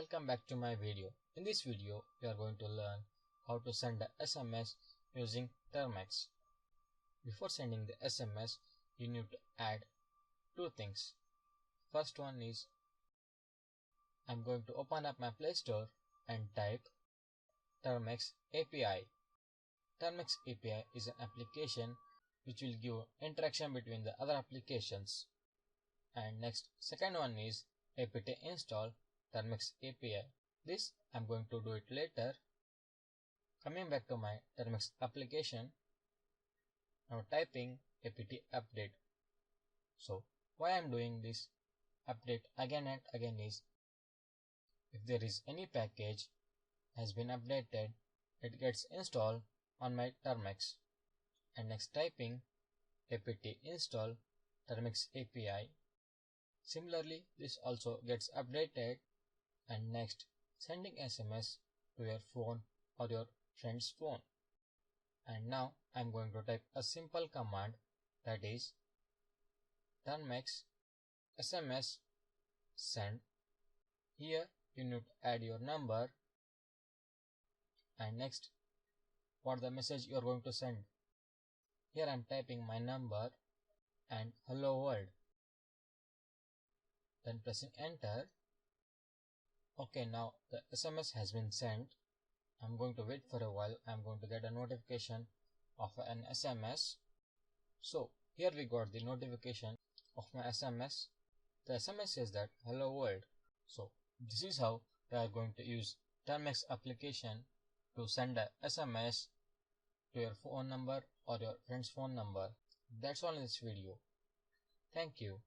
Welcome back to my video. In this video, we are going to learn how to send a SMS using Termex. Before sending the SMS, you need to add two things. First one is, I'm going to open up my Play Store and type Termex API. Termex API is an application which will give interaction between the other applications. And next, second one is apt install Termex API. This I'm going to do it later. Coming back to my Termex application, now typing apt update. So why I'm doing this update again and again is, if there is any package has been updated, it gets installed on my Termex. And next, typing apt install Termex API. Similarly, this also gets updated. And next, sending SMS to your phone or your friend's phone. And now I'm going to type a simple command, that is Termex SMS send. Here you need to add your number and next what the message you are going to send. Here I'm typing my number and hello world. Then pressing enter. Okay, now the SMS has been sent. I'm going to wait for a while. I'm going to get a notification of an SMS. So here we got the notification of my SMS. The SMS says that hello world. So this is how we are going to use Termex application to send a SMS to your phone number or your friend's phone number. That's all in this video. Thank you.